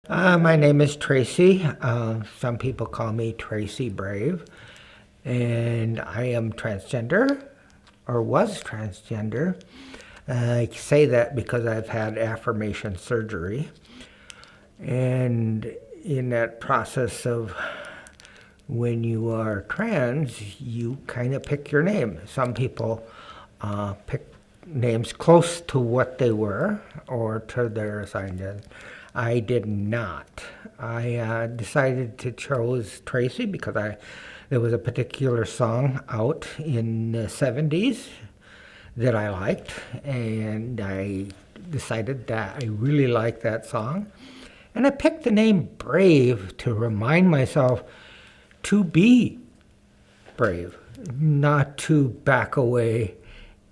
My name is Tracy. Some people call me Tracy Brave, and I am transgender, or was transgender. I say that because I've had affirmation surgery, and in that process of when you are trans, you kind of pick your name. Some people pick names close to what they were or to their assigned gender. I did not. I decided to choose Tracy because there was a particular song out in the 70s that I liked, and I decided that I really liked that song. And I picked the name Brave to remind myself to be brave, not to back away.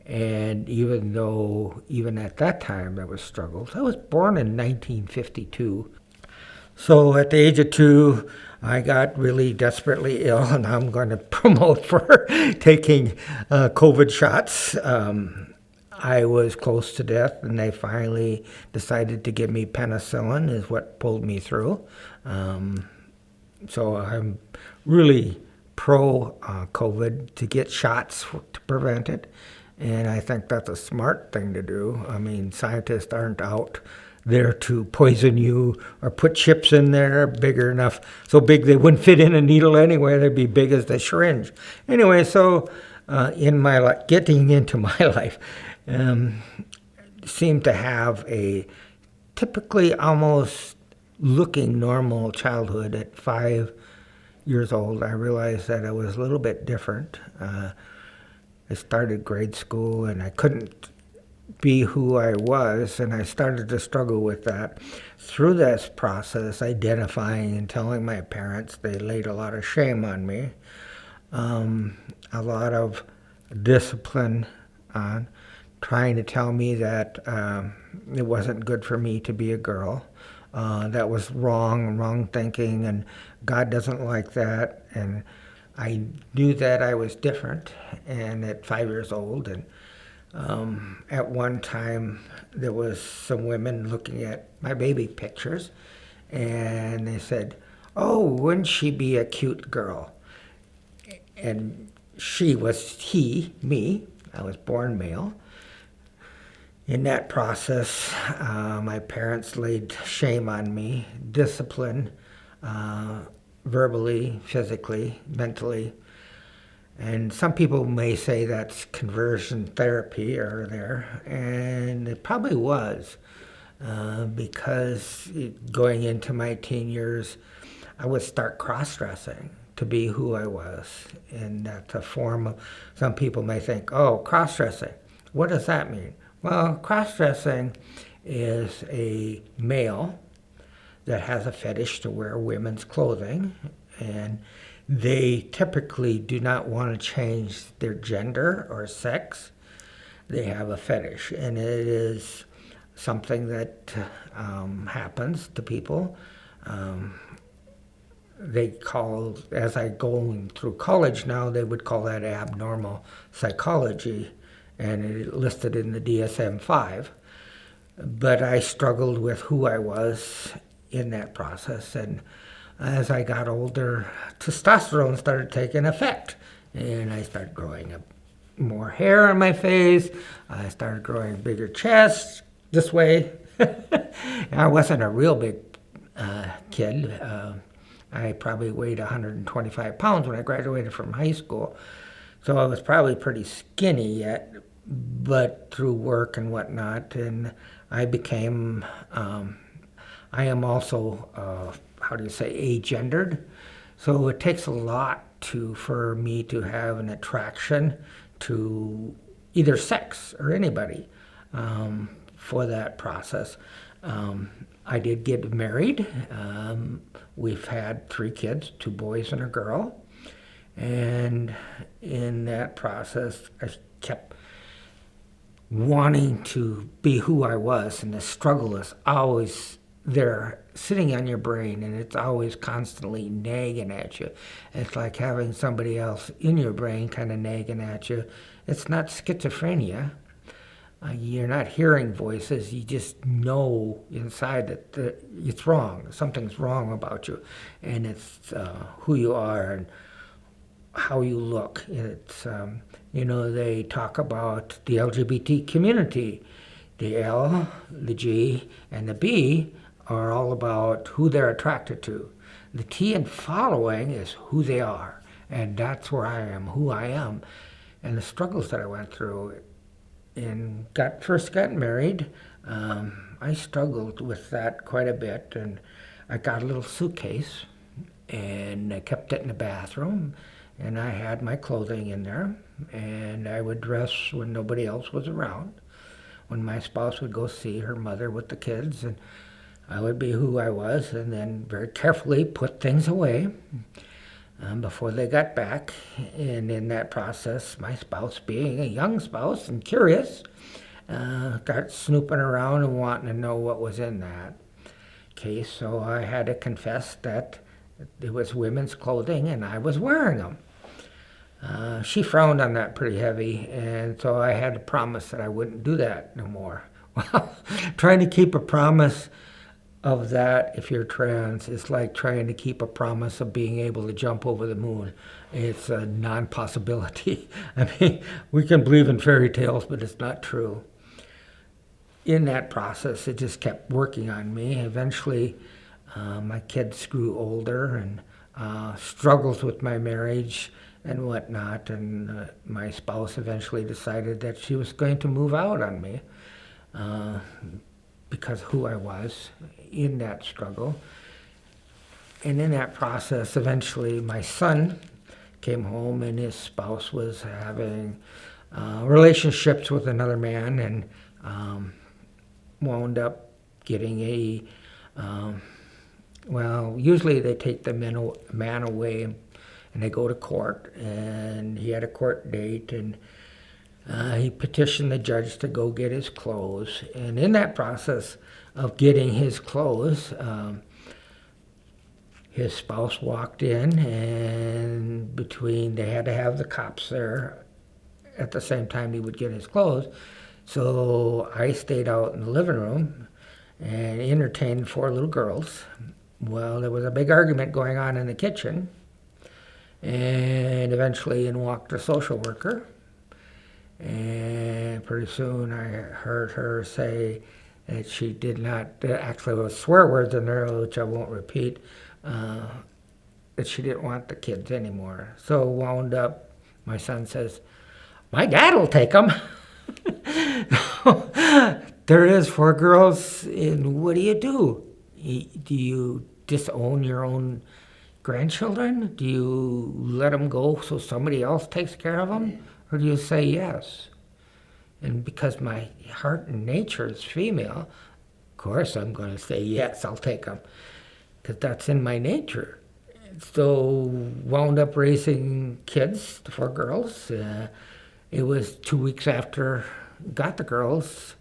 And even though, even at that time, there was struggles. I was born in 1952. So at the age of 2, I got really desperately ill, and I'm going to promote for taking COVID shots. I was close to death, and they finally decided to give me penicillin, is what pulled me through. So I'm really pro COVID to get shots to prevent it. And I think that's a smart thing to do. I mean, scientists aren't out there to poison you or put chips in there bigger enough, so big they wouldn't fit in a needle anyway. They'd be big as the syringe. Anyway, so in my getting into my life, seemed to have a typically almost looking normal childhood. At 5 years old, I realized that I was a little bit different. I started grade school and I couldn't be who I was, and I started to struggle with that. Through this process, identifying and telling my parents, they laid a lot of shame on me, a lot of discipline on trying to tell me that it wasn't good for me to be a girl. That was wrong thinking, and God doesn't like that. And I knew that I was different, and at 5 years old, and at one time there was some women looking at my baby pictures, and they said, "Oh, wouldn't she be a cute girl?" And she was me. I was born male. In that process, my parents laid shame on me, discipline, verbally, physically, mentally. And some people may say that's conversion therapy or there, and it probably was, because going into my teen years, I would start cross-dressing to be who I was. And that's a form of, some people may think, oh, cross-dressing, what does that mean? Well, cross-dressing is a male that has a fetish to wear women's clothing, and they typically do not want to change their gender or sex. They have a fetish, and it is something that happens to people. They call, as I go through college now, they would call that abnormal psychology, and it listed in the DSM-5. But I struggled with who I was in that process, and as I got older, testosterone started taking effect, and I started growing up more hair on my face. I started growing bigger chest this way. I wasn't a real big kid. I probably weighed 125 pounds when I graduated from high school, so I was probably pretty skinny yet, but through work and whatnot, and I became, I am also, how do you say, agendered. So it takes a lot for me to have an attraction to either sex or anybody for that process. I did get married. We've had 3 kids, 2 boys and a girl. And in that process, I kept wanting to be who I was, and the struggle is always there sitting on your brain, and it's always constantly nagging at you. It's like having somebody else in your brain kind of nagging at you. It's not schizophrenia, You're not hearing voices. You just know inside that it's wrong. Something's wrong about you, and it's who you are and how you look. It's they talk about the LGBT community. The L, the G, and the B are all about who they're attracted to. The T in following is who they are, and that's where I am, who I am, and the struggles that I went through. And first got married. I struggled with that quite a bit, and I got a little suitcase, and I kept it in the bathroom, and I had my clothing in there, and I would dress when nobody else was around. When my spouse would go see her mother with the kids, and I would be who I was, and then very carefully put things away before they got back. And in that process, my spouse, being a young spouse and curious, got snooping around and wanting to know what was in that case. So I had to confess that it was women's clothing and I was wearing them. She frowned on that pretty heavy, and so I had to promise that I wouldn't do that no more. Well, trying to keep a promise of that if you're trans is like trying to keep a promise of being able to jump over the moon. It's a non-possibility. I mean, we can believe in fairy tales, but it's not true. In that process, it just kept working on me. Eventually, my kids grew older and struggles with my marriage and whatnot, and my spouse eventually decided that she was going to move out on me because of who I was in that struggle. And in that process, eventually my son came home and his spouse was having relationships with another man, and wound up getting usually they take the man away and they go to court, and he had a court date, and he petitioned the judge to go get his clothes. And in that process of getting his clothes, his spouse walked in, and they had to have the cops there at the same time he would get his clothes. So I stayed out in the living room and entertained 4 little girls. Well, there was a big argument going on in the kitchen, and eventually in walked a social worker. And pretty soon I heard her say that she did not, actually there was swear words in there, which I won't repeat, that she didn't want the kids anymore. So wound up, my son says, "My dad will take them." There it is, 4 girls, and what do? Do you disown your own grandchildren? Do you let them go so somebody else takes care of them? Or do you say yes? And because my heart and nature is female, of course I'm going to say yes, I'll take them, because that's in my nature. So wound up raising kids, 4 girls. It was 2 weeks after I got the girls.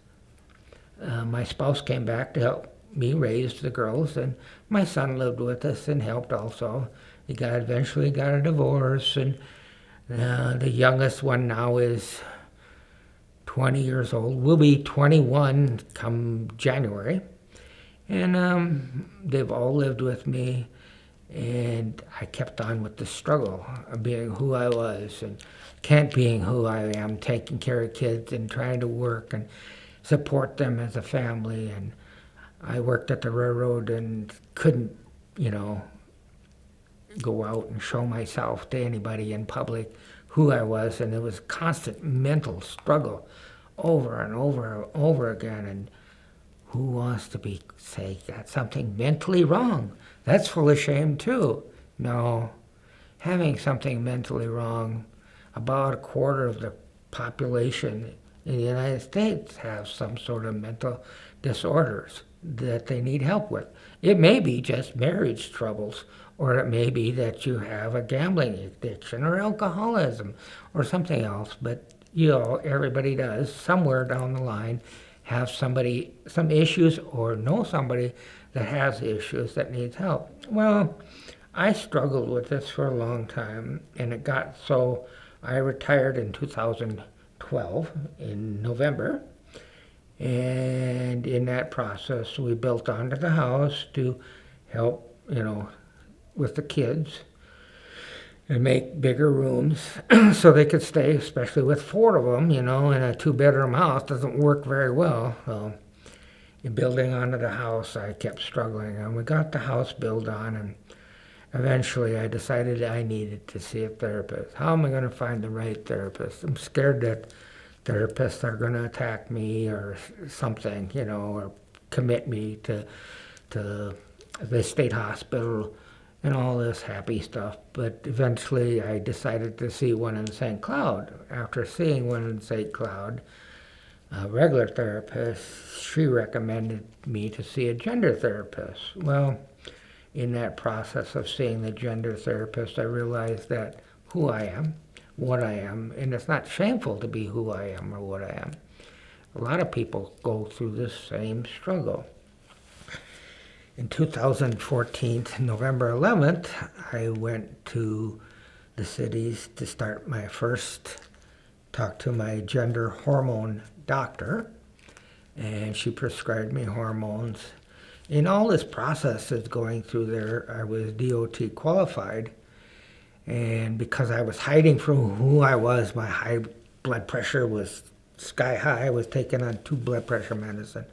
My spouse came back to help me raise the girls, and my son lived with us and helped also. He eventually got a divorce, and the youngest one now is 20 years old. Will be 21 come January. And they've all lived with me, and I kept on with the struggle of being who I was and can't being who I am, taking care of kids and trying to work and support them as a family. And I worked at the railroad and couldn't, go out and show myself to anybody in public who I was, and it was a constant mental struggle over and over and over again. And who wants to say got something mentally wrong? That's full of shame too. No, having something mentally wrong, about a quarter of the population in the United States have some sort of mental disorders that they need help with. It may be just marriage troubles, or it may be that you have a gambling addiction or alcoholism or something else, but everybody does somewhere down the line have some issues or know somebody that has issues that needs help. Well, I struggled with this for a long time, and it got so I retired in 2012 in November, And in that process, we built onto the house to help, with the kids and make bigger rooms so they could stay, especially with four of them, in a two-bedroom house doesn't work very well. So in building onto the house, I kept struggling. And we got the house built on, and eventually I decided I needed to see a therapist. How am I going to find the right therapist? I'm scared that therapists are going to attack me or something, or commit me to the state hospital and all this happy stuff. But eventually I decided to see one in St. Cloud. After seeing one in St. Cloud, a regular therapist, she recommended me to see a gender therapist. Well, in that process of seeing the gender therapist, I realized that who I am, what I am, and it's not shameful to be who I am or what I am. A lot of people go through this same struggle. In 2014, November 11th, I went to the cities to start talk to my gender hormone doctor, and she prescribed me hormones. In all this process is going through there, I was DOT qualified, and because I was hiding from who I was, my high blood pressure was sky high. I was taking on 2 blood pressure medicine.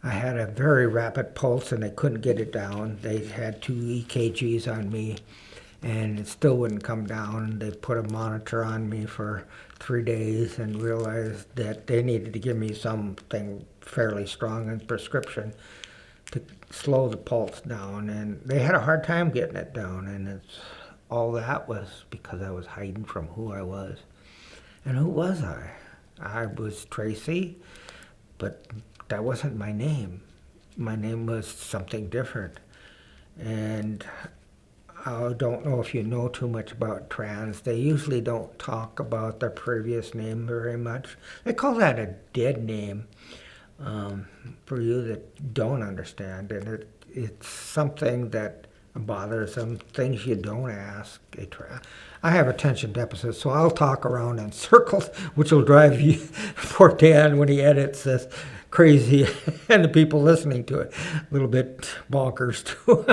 I had a very rapid pulse, and they couldn't get it down. They had 2 EKGs on me, and it still wouldn't come down. They put a monitor on me for 3 days and realized that they needed to give me something fairly strong in prescription to slow the pulse down. And they had a hard time getting it down, and all that was because I was hiding from who I was. And who was I? I was Tracy, but that wasn't my name. My name was something different. And I don't know if you know too much about trans. They usually don't talk about their previous name very much. They call that a dead name for you that don't understand. And it's something that bothers them, things you don't ask. I have attention deficit, so I'll talk around in circles, which will drive you, poor Dan, when he edits this, crazy, and the people listening to it, a little bit bonkers too.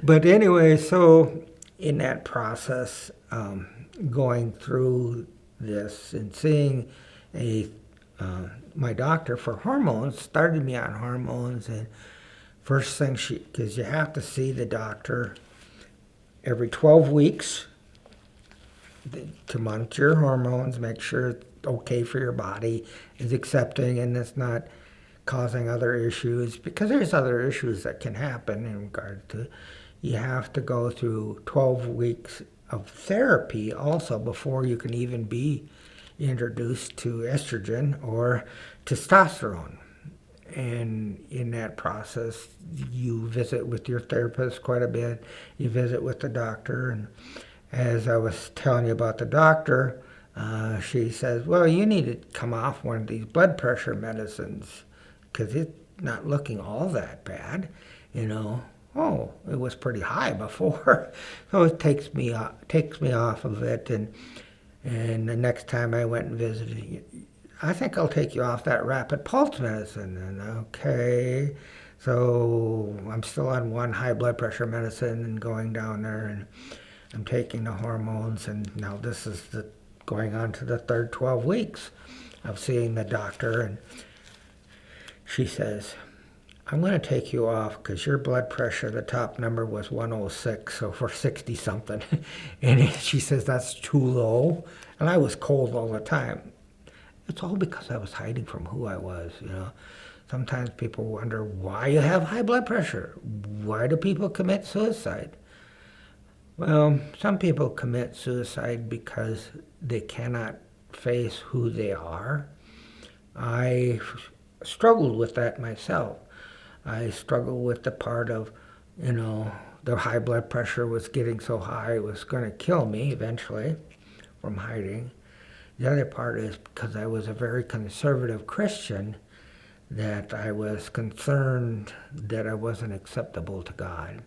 But anyway, so in that process, going through this and seeing my doctor for hormones, started me on hormones, and first thing because you have to see the doctor every 12 weeks to monitor your hormones, make sure it's okay for your body, is accepting, and it's not causing other issues, because there's other issues that can happen in regard to. You have to go through 12 weeks of therapy also before you can even be introduced to estrogen or testosterone. And in that process, you visit with your therapist quite a bit. You visit with the doctor. And as I was telling you about the doctor, she says, well, you need to come off one of these blood pressure medicines because it's not looking all that bad, Oh, it was pretty high before. So it takes me off of it. And the next time I went and visited, I think I'll take you off that rapid pulse medicine. And okay, so I'm still on one high blood pressure medicine and going down there, and I'm taking the hormones, and now this is going on to the third 12 weeks of seeing the doctor, and she says, I'm going to take you off because your blood pressure, the top number was 106, so for 60 something. And she says, that's too low. And I was cold all the time. It's all because I was hiding from who I was, Sometimes people wonder why you have high blood pressure. Why do people commit suicide? Well, some people commit suicide because they cannot face who they are. I struggled with that myself. I struggled with the part of, the high blood pressure was getting so high it was going to kill me eventually from hiding. The other part is because I was a very conservative Christian, that I was concerned that I wasn't acceptable to God.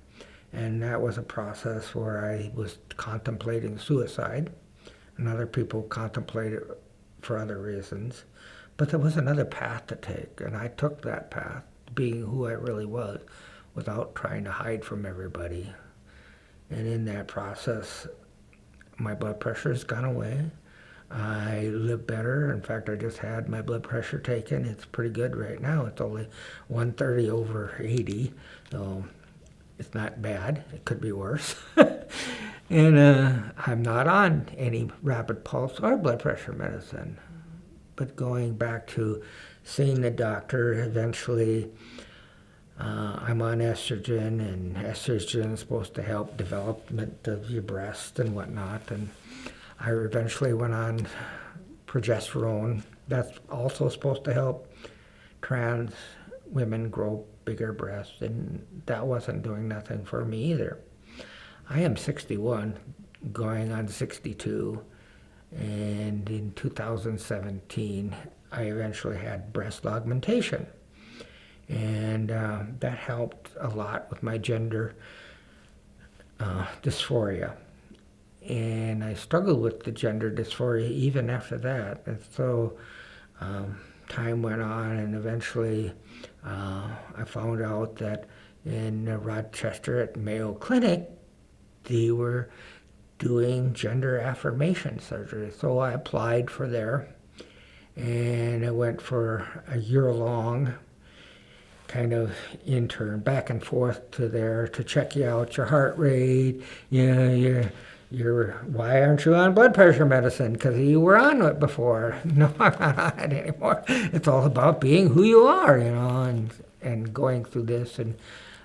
And that was a process where I was contemplating suicide, and other people contemplate it for other reasons. But there was another path to take, and I took that path, being who I really was, without trying to hide from everybody. And in that process, my blood pressure has gone away. I live better. In fact, I just had my blood pressure taken. It's pretty good right now. It's only 130 over 80, so it's not bad. It could be worse. And I'm not on any rapid pulse or blood pressure medicine. But going back to seeing the doctor, eventually I'm on estrogen, and estrogen is supposed to help development of your breast and whatnot. And I eventually went on progesterone. That's also supposed to help trans women grow bigger breasts, and that wasn't doing nothing for me either. I am 61, going on 62, and in 2017, I eventually had breast augmentation. And that helped a lot with my gender dysphoria. And I struggled with the gender dysphoria even after that. And so time went on, and eventually I found out that in Rochester at Mayo Clinic, they were doing gender affirmation surgery. So I applied for there, and I went for a year-long kind of intern back and forth to there to check you out, your heart rate, your why aren't you on blood pressure medicine? Because you were on it before. No, I'm not on it anymore. It's all about being who you are, and going through this, and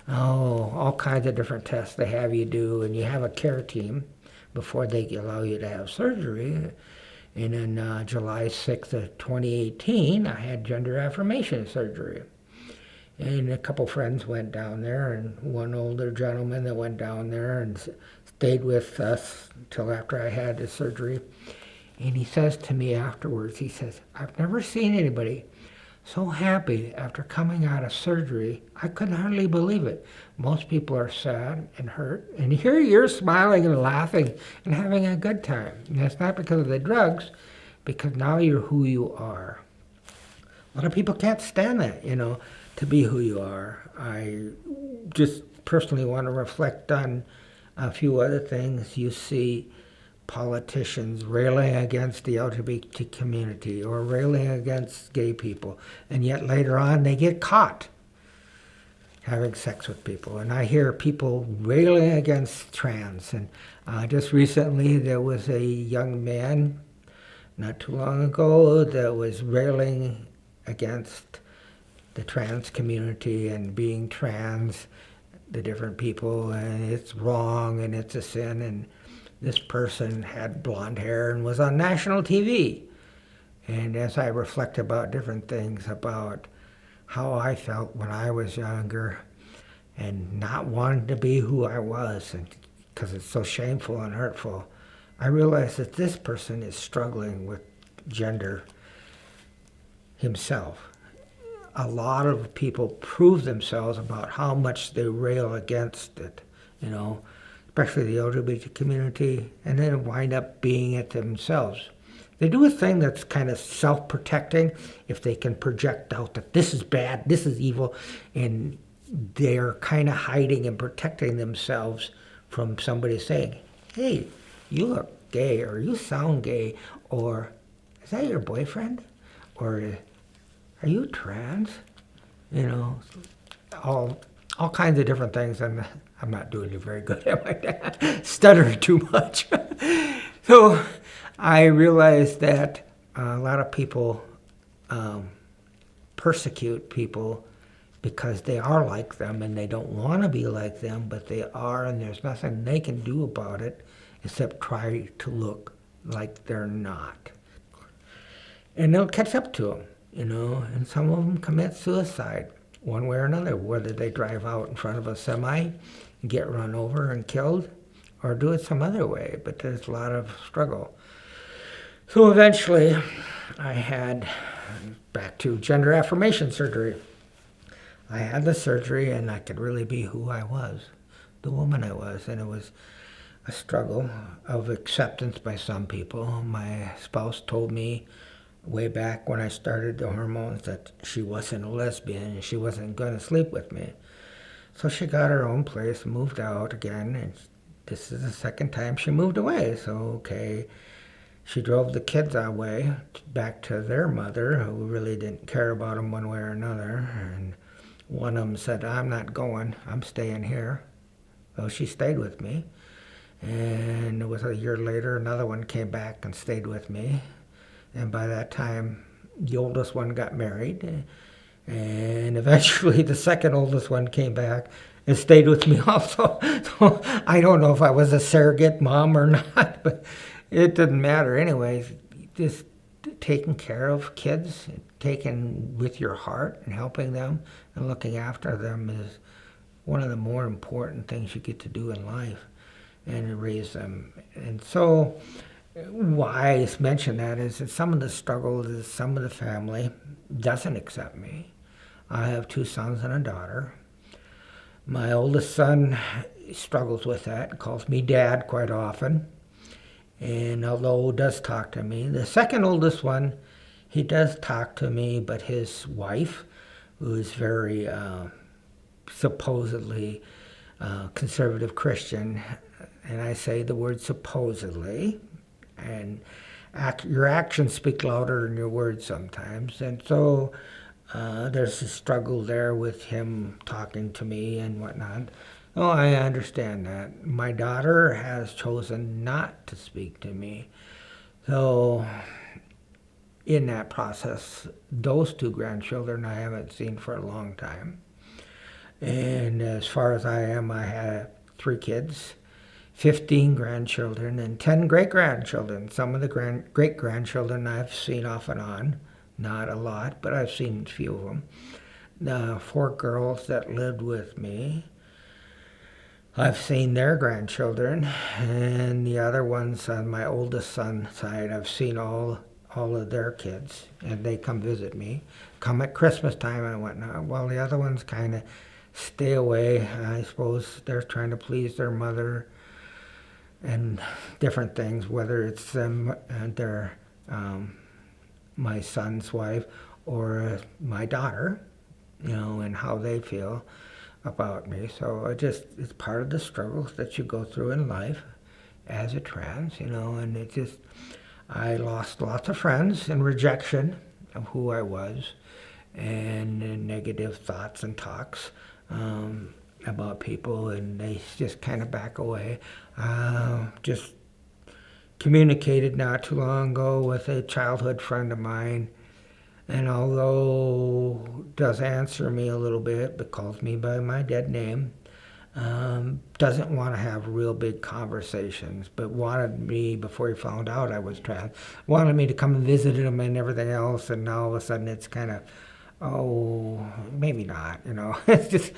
all kinds of different tests they have you do, and you have a care team before they allow you to have surgery. And in July 6th of 2018, I had gender affirmation surgery. And a couple friends went down there, and one older gentleman that went down there and stayed with us till after I had the surgery. And he says to me afterwards, he says, I've never seen anybody so happy after coming out of surgery. I couldn't hardly believe it. Most people are sad and hurt, and here you're smiling and laughing and having a good time. And that's not because of the drugs, because now you're who you are. A lot of people can't stand that, to be who you are. I just personally want to reflect on a few other things. You see politicians railing against the LGBT community or railing against gay people, and yet later on they get caught having sex with people. And I hear people railing against trans. And just recently there was a young man not too long ago that was railing against the trans community and being trans, the different people, and it's wrong and it's a sin. And this person had blonde hair and was on national TV. And as I reflect about different things, about how I felt when I was younger and not wanting to be who I was, because it's so shameful and hurtful, I realized that this person is struggling with gender himself. A lot of people prove themselves about how much they rail against it, especially the LGBT community, and then wind up being it themselves. They do a thing that's kind of self-protecting if they can project out that this is bad, this is evil, and they're kind of hiding and protecting themselves from somebody saying, hey, you look gay, or you sound gay, or is that your boyfriend? Or are you trans? All kinds of different things, and I'm not doing very good at my stuttering too much. So I realized that a lot of people persecute people because they are like them and they don't want to be like them, but they are, and there's nothing they can do about it except try to look like they're not. And they'll catch up to them, and some of them commit suicide one way or another, whether they drive out in front of a semi and get run over and killed, or do it some other way, but there's a lot of struggle. So eventually I had back to gender affirmation surgery. I had the surgery and I could really be who I was, the woman I was, and it was a struggle of acceptance by some people. My spouse told me way back when I started the hormones that she wasn't a lesbian and she wasn't going to sleep with me. So she got her own place, moved out again, and this is the second time she moved away. So, okay, she drove the kids away back to their mother, who really didn't care about them one way or another. And one of them said, I'm not going, I'm staying here. So she stayed with me. And it was a year later, another one came back and stayed with me. And by that time, the oldest one got married. And eventually the second oldest one came back and stayed with me also. So I don't know if I was a surrogate mom or not, but it didn't matter anyways. Just taking care of kids, taking with your heart and helping them and looking after them is one of the more important things you get to do in life, and to raise them. And so why I mention that is that some of the struggles is some of the family doesn't accept me. I have 2 sons and a daughter. My oldest son struggles with that, calls me dad quite often, and although does talk to me. The second oldest one, he does talk to me, but his wife, who is very supposedly conservative Christian, and I say the word supposedly, and your actions speak louder than your words sometimes. And so there's a struggle there with him talking to me and whatnot. Oh, I understand that. My daughter has chosen not to speak to me. So in that process, those 2 grandchildren I haven't seen for a long time. And as far as I am, I have 3 kids, 15 grandchildren, and 10 great-grandchildren. Some of the great-grandchildren I've seen off and on. Not a lot, but I've seen a few of them. The 4 girls that lived with me, I've seen their grandchildren, and the other ones on my oldest son's side, I've seen all of their kids, and they come visit me, come at Christmas time and whatnot. While the other ones kind of stay away. I suppose they're trying to please their mother and different things, whether it's them and their my son's wife or my daughter, and how they feel about me. So it's part of the struggles that you go through in life as a trans, and I lost lots of friends in rejection of who I was, and negative thoughts and talks about people, and they just kind of back away. Just communicated not too long ago with a childhood friend of mine, and although does answer me a little bit, but calls me by my dead name, doesn't want to have real big conversations, but wanted me, before he found out I was trans, wanted me to come and visit him and everything else, and now all of a sudden it's kind of, oh, maybe not, It's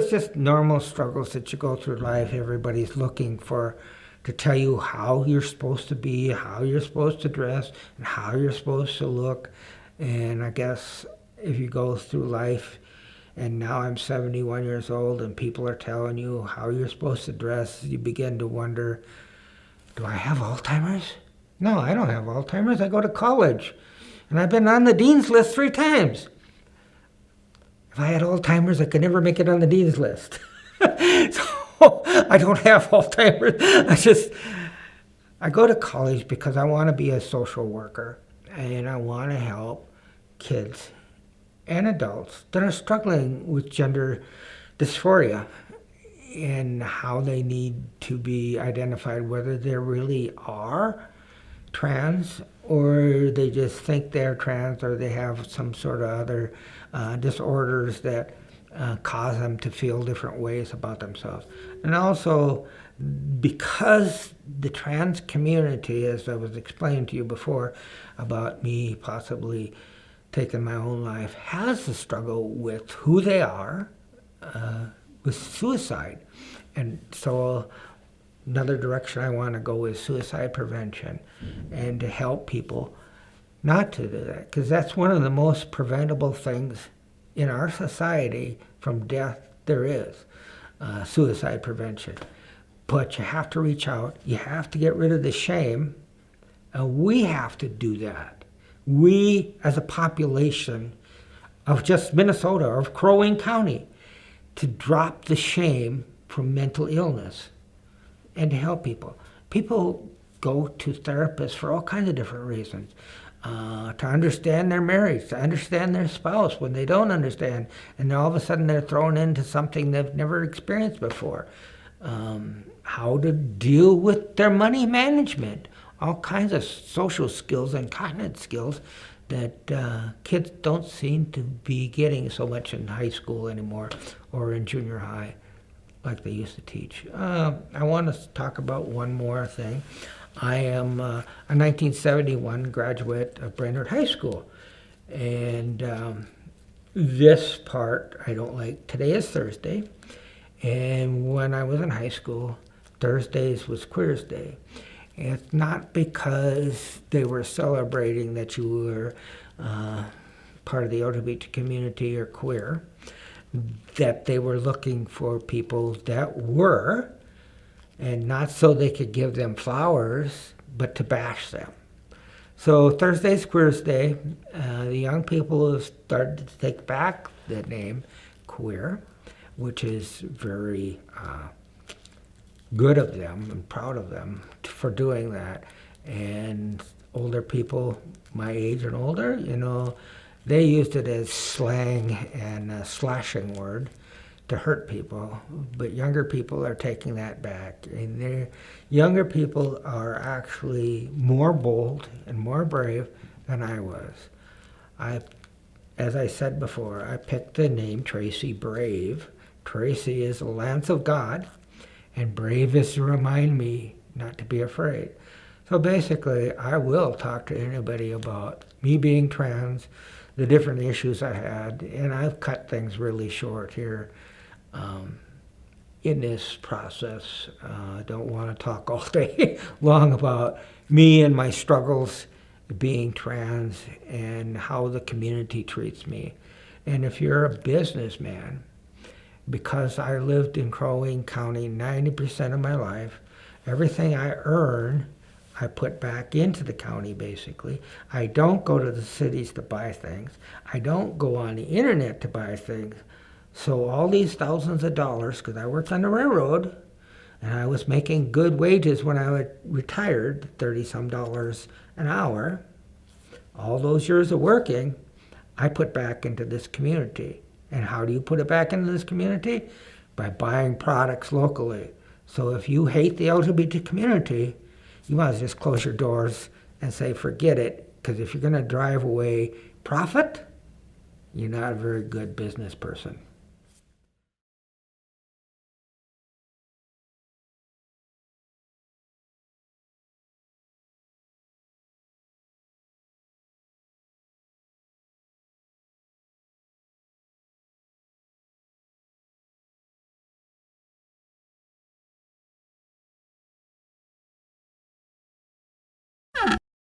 just normal struggles that you go through life. Everybody's looking to tell you how you're supposed to be, how you're supposed to dress, and how you're supposed to look. And I guess if you go through life, and now I'm 71 years old, and people are telling you how you're supposed to dress, you begin to wonder, do I have Alzheimer's? No, I don't have Alzheimer's. I go to college, and I've been on the dean's list 3 times. If I had Alzheimer's, I could never make it on the dean's list. So I don't have Alzheimer's. I go to college because I want to be a social worker, and I want to help kids and adults that are struggling with gender dysphoria and how they need to be identified, whether they really are trans or they just think they're trans, or they have some sort of other disorders that cause them to feel different ways about themselves. And also, because the trans community, as I was explaining to you before about me possibly taking my own life, has a struggle with who they are, with suicide. And so another direction I want to go is suicide prevention, and to help people not to do that, because that's one of the most preventable things in our society from death there is, suicide prevention. But you have to reach out, you have to get rid of the shame, and we have to do that. we as a population of just Minnesota or of Crow Wing County to drop the shame from mental illness and to help people. People go to therapists for all kinds of different reasons. To understand their marriage, to understand their spouse when they don't understand, and all of a sudden they're thrown into something they've never experienced before. How to deal with their money management, all kinds of social skills and cognitive skills that kids don't seem to be getting so much in high school anymore or in junior high like they used to teach. I want to talk about one more thing. I am a 1971 graduate of Brainerd High School, and this part I don't like. Today is Thursday, and when I was in high school, Thursdays was Queers Day. And it's not because they were celebrating that you were part of the LGBT community or queer, that they were looking for people that were, and not so they could give them flowers, but to bash them. So Thursday's Queers Day. The young people have started to take back the name queer, which is very good of them and proud of them for doing that. And older people my age and older, they used it as slang and a slashing word to hurt people, but younger people are taking that back. And younger people are actually more bold and more brave than I was. As I said before, I picked the name Tracy Brave. Tracy is a lance of God, and brave is to remind me not to be afraid. So basically, I will talk to anybody about me being trans, the different issues I had, and I've cut things really short here in this process. I don't want to talk all day long about me and my struggles being trans and how the community treats me. And if you're a businessman, because I lived in Crow Wing County 90% of my life, everything I earn, I put back into the county, basically. I don't go to the cities to buy things. I don't go on the internet to buy things. So all these thousands of dollars, because I worked on the railroad, and I was making good wages when I retired, $30-some an hour, all those years of working, I put back into this community. And how do you put it back into this community? By buying products locally. So if you hate the LGBT community, you might as well just close your doors and say, forget it, because if you're going to drive away profit, you're not a very good business person.